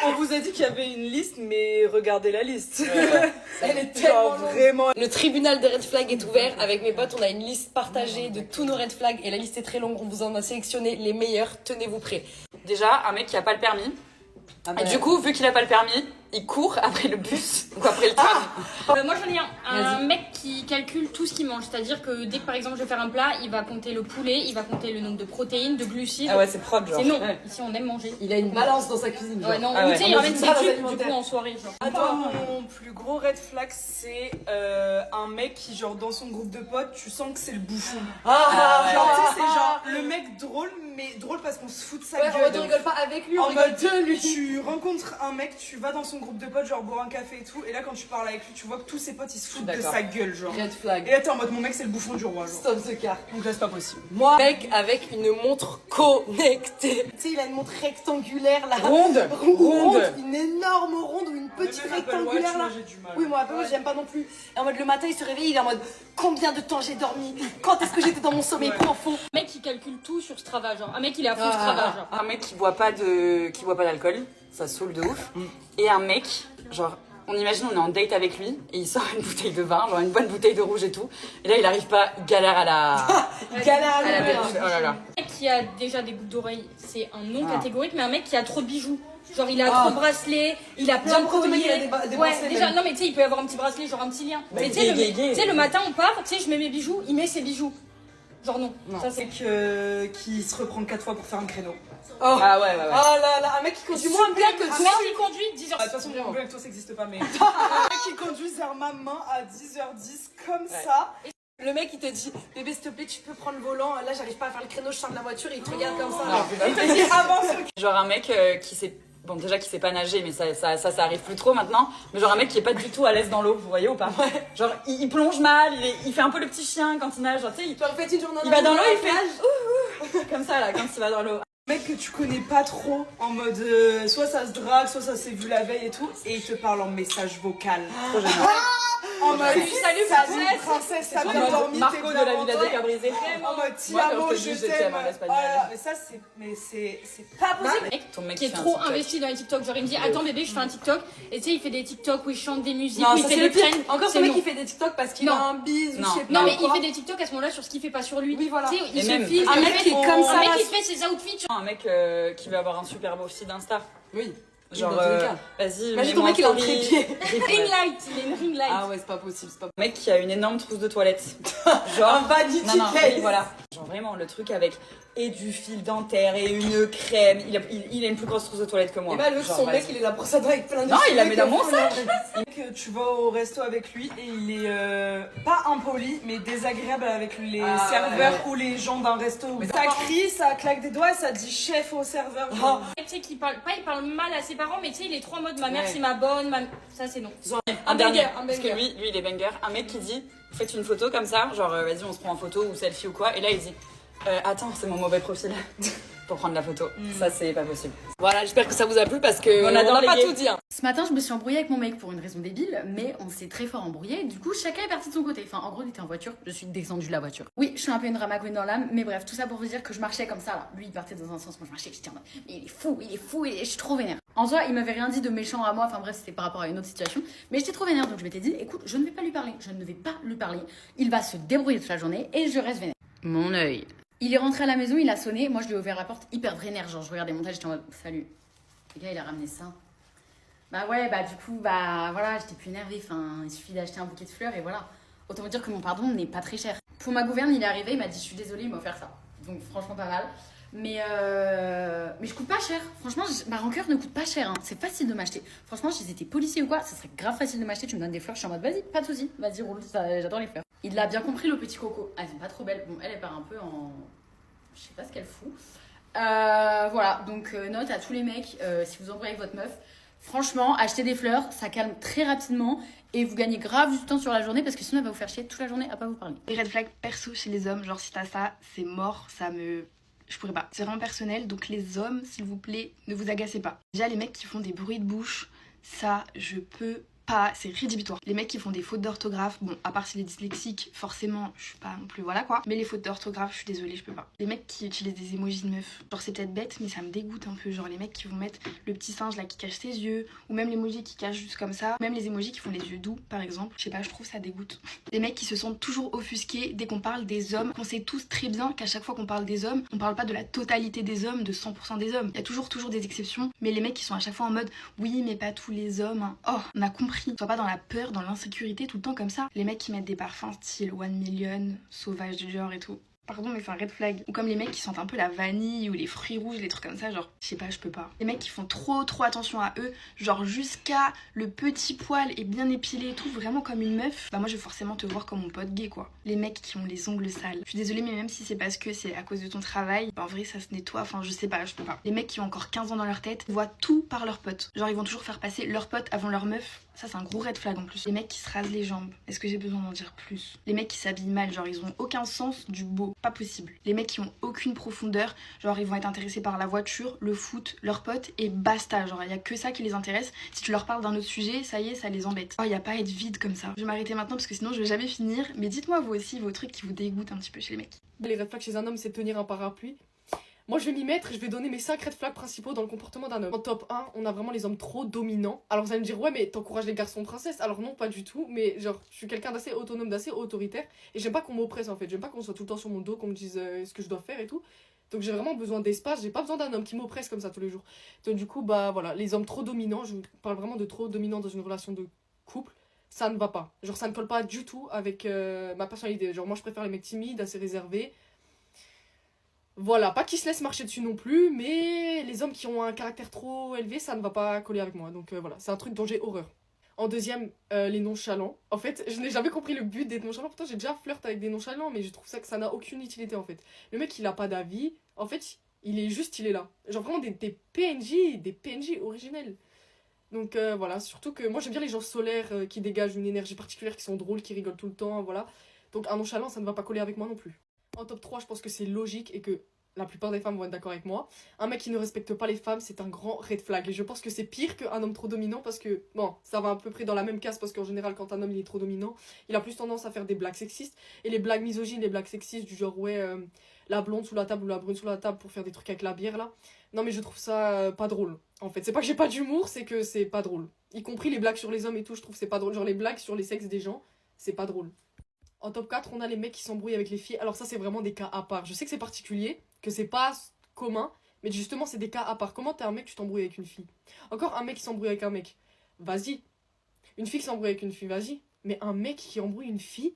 On vous a dit qu'il y avait une liste, mais regardez la liste. Elle est tellement longue. Vraiment. Le tribunal des red flags est ouvert. Avec mes potes, on a une liste partagée de tous nos red flags et la liste est très longue. On vous en a sélectionné les meilleurs. Tenez-vous prêts. Déjà, un mec qui a pas le permis. Du coup, vu qu'il a pas le permis, il court après le bus ou après le tram. Moi j'en ai un mec qui calcule tout ce qu'il mange, c'est-à-dire que dès que par exemple je vais faire un plat, il va compter le poulet, il va compter le nombre de protéines, de glucides. Ah ouais, c'est propre genre. C'est non, ici on aime manger. Il a une balance dans sa cuisine. Ouais, non, Ah ouais. tu sais, il ramène ses balance tubes du alimentaire. coup en soirée. Genre. Attends, mon plus gros red flag, c'est un mec qui, genre, dans son groupe de potes, tu sens que c'est le bouffon. Genre, tu sais, c'est genre le mec drôle, mais drôle parce qu'on se fout de sa Ouais, gueule. on rigole pas avec lui, on En rigole mode, de lui. tu rencontres un mec, tu vas dans son groupe de potes, genre boire un café et tout, et là quand tu parles avec lui, tu vois que tous ses potes ils se foutent de D'accord. sa gueule, genre. Red flag. Et là t'es en mode, mon mec c'est le bouffon du roi, genre. Stop the car. Donc là c'est pas possible. Moi, mec avec une montre connectée. Tu sais, il a une montre rectangulaire là. Ronde. Une énorme ronde ou une petite rectangulaire là. j'ai du mal. Oui, moi, Apple Watch, j'aime pas non plus. Et en mode, le matin, il se réveille, il est en mode, combien de temps j'ai dormi? Quand est-ce que j'étais dans mon sommeil profond? Un mec qui calcule tout sur Strava, genre. Un mec il est à fond Strava, genre. Un mec qui boit pas d'alcool, ça saoule de ouf. Et un mec, genre, on imagine on est en date avec lui et il sort une bouteille de vin, genre une bonne bouteille de rouge et tout. Et là il arrive pas, il galère à la. Galère à à la l'ouvrir. belle- Oh là là. Un mec qui a déjà des boucles d'oreilles, c'est un non catégorique, mais un mec qui a trop de bijoux. Genre il a trop de bracelets, il a plein de J'aime quand le mec, il a colliers. des Ouais, bracelets déjà, même. non mais tu sais, il peut y avoir un petit bracelet, genre un petit lien. Mais tu gay, sais, gay. le matin on part, tu sais, je mets mes bijoux, il met ses bijoux. Genre non. Ça c'est. Mec qui se reprend 4 fois pour faire un créneau. Ah ouais. Oh là là, un mec qui conduit moins bien que Un toi. mec qui conduit 10h. De toute façon, mon bleu avec toi ça existe pas, mais. Un mec qui conduit vers ma main à 10h10 comme ça. Le mec, il te dit, bébé, s'il te plaît, tu peux prendre le volant. Là, j'arrive pas à faire le créneau, je sors de la voiture et il te regarde comme ça. là. Il te dit avance. Genre un mec qui sait. Bon, déjà qui sait pas nager, mais ça arrive plus trop maintenant. Mais genre un mec qui est pas du tout à l'aise dans l'eau, vous voyez ou pas? Genre il plonge mal, il fait un peu le petit chien quand il nage. Genre, tu sais, Tu as fait une journée il va dans l'eau, il fait ouh, comme ça là, quand il va dans l'eau. Mec que tu connais pas trop, en mode soit ça se drague, soit ça s'est vu la veille et tout, et il te parle en message vocal. Trop génial. En mode Salut, salut princesse, t'as En bien mode dormi, Marco t'es de bien la Villa rentré. des Cabrisés. En mode ti Moi, quand amo, je te je dis je t'aime. t'aime en espagnol. Voilà, mais ça c'est pas possible. Mec Ton mec qui est fait un trop TikTok. investi dans les TikTok. Genre il me dit attends bébé, je fais un TikTok. Et tu sais, il fait des TikTok où il chante des musiques, Non, où il ça fait c'est des le pire. trends. Encore ce C'est mec non. qui fait des TikTok parce qu'il Non. a un bise ou Non. je sais pas. Non mais il quoi. fait des TikTok à ce moment-là sur ce qu'il fait pas sur lui. Oui, voilà. Tu sais, il Et se même, filme. un mec qui est comme ça, Un mec là, qui fait ses outfits. Un mec qui veut avoir un super beau feed Insta. Oui. Genre, dans tous les cas. vas-y, Imagine ton mets-moi mec, il a un story. trépied. Ring light, il a une ring light. Ah ouais, c'est pas possible, c'est pas possible. Mec qui a une énorme trousse de toilette. Genre, vanity non, case. oui, voilà. Genre vraiment le truc avec et du fil dentaire et une crème. Il a une plus grosse trousse de toilette que moi. Et bah, l'autre, Genre, son vas-y. mec, il est là pour ça avec plein de Non, il la cheveux met dans mon comme sac. Que tu vas au resto avec lui et il est pas impoli mais désagréable avec les serveurs ou les gens d'un resto. Ça crie, ça claque des doigts, ça dit chef au serveur. genre. Tu sais qu'il parle pas, il parle mal à ses parents, mais tu sais, il est trop en mode ma mère Ouais. c'est ma bonne, ça c'est non. Un dernier, banger, un parce que banger. lui il est banger. Un mec qui dit, vous faites une photo comme ça, genre vas-y on se prend en photo ou selfie ou quoi, et là il dit, attends c'est mon mauvais profil pour prendre la photo. Ça c'est pas possible. Voilà, j'espère que ça vous a plu parce que On adore va les pas gays. tout dire. Ce matin, je me suis embrouillée avec mon mec pour une raison débile, mais on s'est très fort embrouillé. Du coup, chacun est parti de son côté. Enfin, en gros, il était en voiture, je suis descendue de la voiture. Oui, je suis un peu une drama queen dans l'âme, mais bref, tout ça pour vous dire que je marchais comme ça là. Lui, il partait dans un sens, moi je marchais, j'étais en mode, mais il est fou, et je suis trop vénère. En soi, il m'avait rien dit de méchant à moi, enfin bref, c'était par rapport à une autre situation, mais j'étais trop vénère, donc je m'étais dit, écoute, je ne vais pas lui parler, il va se débrouiller toute la journée et je reste vénère. Mon œil. Il est rentré à la maison, il a sonné, moi je lui ai ouvert la porte hyper vénère, genre je regardais mon montage, j'étais en mode, salut. Le gars, il a ramené ça. Bah ouais, bah du coup, bah voilà, j'étais plus énervée. Enfin, il suffit d'acheter un bouquet de fleurs et voilà. Autant vous dire que mon pardon n'est pas très cher. Pour ma gouverne, il est arrivé, il m'a dit je suis désolée, il m'a offert ça. Donc franchement pas mal. Mais je coûte pas cher. Franchement, ma rancœur ne coûte pas cher. Hein. C'est facile de m'acheter. Franchement, si j'étais policier ou quoi, ça serait grave facile de m'acheter. Tu me donnes des fleurs, je suis en mode vas-y, pas de soucis, vas-y roule. J'adore les fleurs. Il l'a bien compris, le petit coco. Elles sont pas trop belles. Bon, elle part un peu en, je sais pas ce qu'elle fout. Voilà, donc note à tous les mecs, si vous embrouillez avec votre meuf, franchement, achetez des fleurs, ça calme très rapidement et vous gagnez grave du temps sur la journée parce que sinon elle va vous faire chier toute la journée à pas vous parler. Les red flags perso chez les hommes, genre si t'as ça, c'est mort, je pourrais pas. C'est vraiment personnel, donc les hommes, s'il vous plaît, ne vous agacez pas. Déjà les mecs qui font des bruits de bouche, ça, je peux pas, c'est rédhibitoire. Les mecs qui font des fautes d'orthographe, bon, à part si les dyslexiques, forcément, je suis pas non plus, voilà quoi. Mais les fautes d'orthographe, je suis désolée, je peux pas. Les mecs qui utilisent des emojis de meuf, genre c'est peut-être bête, mais ça me dégoûte un peu. Genre les mecs qui vont mettre le petit singe là qui cache ses yeux, ou même l'emoji qui cache juste comme ça, même les emojis qui font les yeux doux, par exemple. Je sais pas, je trouve ça dégoûte. Les mecs qui se sentent toujours offusqués dès qu'on parle des hommes, qu'on sait tous très bien qu'à chaque fois qu'on parle des hommes, on parle pas de la totalité des hommes, de 100% des hommes. Il y a toujours des exceptions, mais les mecs qui sont à chaque fois en mode oui, mais pas tous les hommes. Hein. Oh, on a compris. Sois pas dans la peur, dans l'insécurité tout le temps comme ça. Les mecs qui mettent des parfums style 1 million, sauvage du genre et tout. Pardon, mais c'est un red flag. Ou comme les mecs qui sentent un peu la vanille ou les fruits rouges, les trucs comme ça, genre, je sais pas, je peux pas. Les mecs qui font trop attention à eux, genre jusqu'à le petit poil et bien épilé et tout, vraiment comme une meuf, bah moi je vais forcément te voir comme mon pote gay quoi. Les mecs qui ont les ongles sales. Je suis désolée, mais même si c'est parce que c'est à cause de ton travail, bah en vrai ça se nettoie, enfin je sais pas, je peux pas. Les mecs qui ont encore 15 ans dans leur tête voient tout par leur pote. Genre ils vont toujours faire passer leur pote avant leur meuf. Ça c'est un gros red flag en plus. Les mecs qui se rasent les jambes. Est-ce que j'ai besoin d'en dire plus? Les mecs qui s'habillent mal, genre ils ont aucun sens du beau. Pas possible. Les mecs qui ont aucune profondeur, genre ils vont être intéressés par la voiture, le foot, leurs potes et basta. Genre il y a que ça qui les intéresse. Si tu leur parles d'un autre sujet, ça y est, ça les embête. Oh, y a pas à être vide comme ça. Je vais m'arrêter maintenant parce que sinon je vais jamais finir. Mais dites-moi vous aussi vos trucs qui vous dégoûtent un petit peu chez les mecs. Les red flags chez un homme, c'est tenir un parapluie. Moi je vais m'y mettre et je vais donner mes 5 red flags principaux dans le comportement d'un homme. En top 1, on a vraiment les hommes trop dominants. Alors vous allez me dire ouais mais t'encourages les garçons princesses. Alors non pas du tout, mais genre je suis quelqu'un d'assez autonome, d'assez autoritaire. Et j'aime pas qu'on m'oppresse en fait, j'aime pas qu'on soit tout le temps sur mon dos, qu'on me dise ce que je dois faire et tout. Donc j'ai vraiment besoin d'espace, j'ai pas besoin d'un homme qui m'oppresse comme ça tous les jours. Donc du coup bah voilà, les hommes trop dominants, je parle vraiment de trop dominants dans une relation de couple. Ça ne va pas, genre ça ne colle pas du tout avec ma personnalité. Genre moi je préfère les mecs timides, assez réservés. Voilà, pas qu'ils se laissent marcher dessus non plus, mais les hommes qui ont un caractère trop élevé, ça ne va pas coller avec moi. Donc voilà, c'est un truc dont j'ai horreur. En deuxième, les nonchalants. En fait, je n'ai jamais compris le but d'être nonchalant. Pourtant, j'ai déjà flirté avec des nonchalants, mais je trouve ça que ça n'a aucune utilité en fait. Le mec, il a pas d'avis. En fait, il est là. Genre vraiment des PNJ originels. Donc voilà, surtout que moi j'aime bien les gens solaires qui dégagent une énergie particulière, qui sont drôles, qui rigolent tout le temps, voilà. Donc un nonchalant, ça ne va pas coller avec moi non plus. En top 3, je pense que c'est logique et que la plupart des femmes vont être d'accord avec moi. Un mec qui ne respecte pas les femmes, c'est un grand red flag. Et je pense que c'est pire qu'un homme trop dominant parce que, bon, ça va à peu près dans la même case parce qu'en général, quand un homme il est trop dominant, il a plus tendance à faire des blagues sexistes. Et les blagues misogynes, les blagues sexistes du genre, ouais, la blonde sous la table ou la brune sous la table pour faire des trucs avec la bière là. Non, mais je trouve ça pas drôle. En fait, c'est pas que j'ai pas d'humour, c'est que c'est pas drôle. Y compris les blagues sur les hommes et tout, je trouve c'est pas drôle. Genre les blagues sur les sexes des gens, c'est pas drôle. En top 4, on a les mecs qui s'embrouillent avec les filles. Alors ça, c'est vraiment des cas à part. Je sais que c'est particulier, que c'est pas commun, mais justement, c'est des cas à part. Comment t'es un mec, tu t'embrouilles avec une fille? Encore un mec qui s'embrouille avec un mec. Vas-y. Une fille qui s'embrouille avec une fille, vas-y. Mais un mec qui embrouille une fille,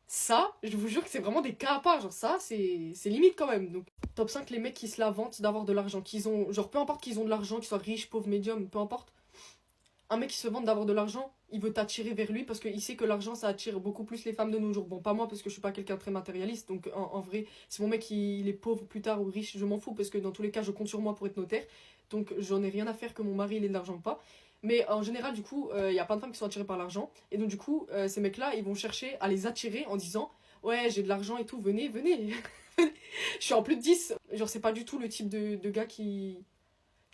ça, je vous jure que c'est vraiment des cas à part. Genre ça, c'est limite quand même. Donc, top 5, les mecs qui se la vantent d'avoir de l'argent. Genre, peu importe qu'ils ont de l'argent, qu'ils soient riches, pauvres, médiums, peu importe. Un mec qui se vante d'avoir de l'argent, il veut t'attirer vers lui parce qu'il sait que l'argent ça attire beaucoup plus les femmes de nos jours. Bon, pas moi parce que je suis pas quelqu'un de très matérialiste, donc en vrai, si mon mec il est pauvre plus tard ou riche, je m'en fous parce que dans tous les cas, je compte sur moi pour être notaire, donc j'en ai rien à faire que mon mari il ait de l'argent ou pas. Mais en général, du coup, il y a plein de femmes qui sont attirées par l'argent, et donc du coup, ces mecs-là, ils vont chercher à les attirer en disant ouais, j'ai de l'argent et tout, venez. Je suis en plus de 10. Genre, c'est pas du tout le type de gars qui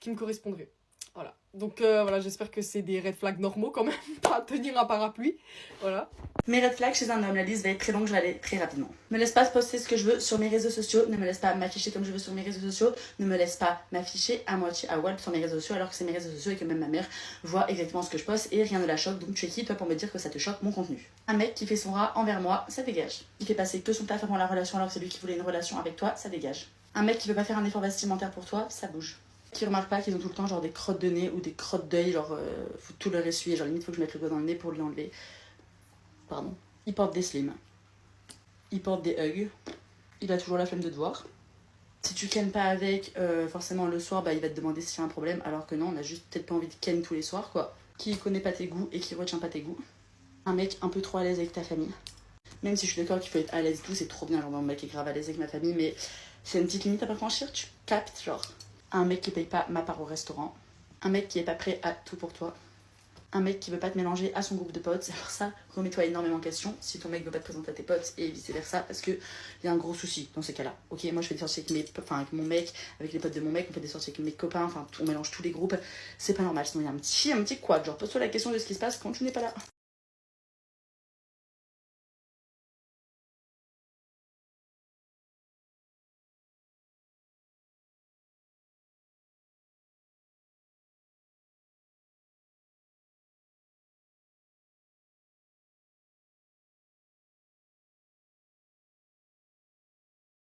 me correspondrait. Voilà. Donc voilà, j'espère que c'est des red flags normaux quand même, pas tenir un parapluie. Voilà. Mes red flags chez un homme, la liste va être très longue, je vais aller très rapidement. Ne me laisse pas poster ce que je veux sur mes réseaux sociaux, ne me laisse pas m'afficher comme je veux sur mes réseaux sociaux, ne me laisse pas m'afficher à moitié à Walt sur mes réseaux sociaux alors que c'est mes réseaux sociaux et que même ma mère voit exactement ce que je poste et rien ne la choque, donc tu es qui toi pour me dire que ça te choque mon contenu? Un mec qui fait son rat envers moi, ça dégage. Qui fait passer que son taf avant la relation alors que c'est lui qui voulait une relation avec toi, ça dégage. Un mec qui veut pas faire un effort vestimentaire pour toi, ça bouge. Qui remarquent pas qu'ils ont tout le temps genre des crottes de nez ou des crottes d'œil, genre faut tout leur essuyer, genre limite faut que je mette le doigt dans le nez pour lui enlever. Pardon. Il porte des slims. Il porte des hugs. Il a toujours la flemme de te voir. Si tu kennes pas avec, forcément le soir, bah il va te demander s'il y a un problème, alors que non, on a juste peut-être pas envie de ken tous les soirs, quoi. Qui connaît pas tes goûts et qui retient pas tes goûts. Un mec un peu trop à l'aise avec ta famille. Même si je suis d'accord qu'il faut être à l'aise et tout, c'est trop bien, genre mon mec est grave à l'aise avec ma famille, mais c'est une petite limite à pas franchir, tu captes, genre. Un mec qui paye pas ma part au restaurant. Un mec qui est pas prêt à tout pour toi. Un mec qui veut pas te mélanger à son groupe de potes, alors ça, remets-toi énormément en question si ton mec veut pas te présenter à tes potes et vice versa, parce que y a un gros souci dans ces cas-là. Ok, moi je fais des sorties avec mon mec, avec les potes de mon mec, on fait des sorties avec mes copains, enfin on mélange tous les groupes, c'est pas normal, sinon il y a un petit couac, genre pose-toi la question de ce qui se passe quand tu n'es pas là.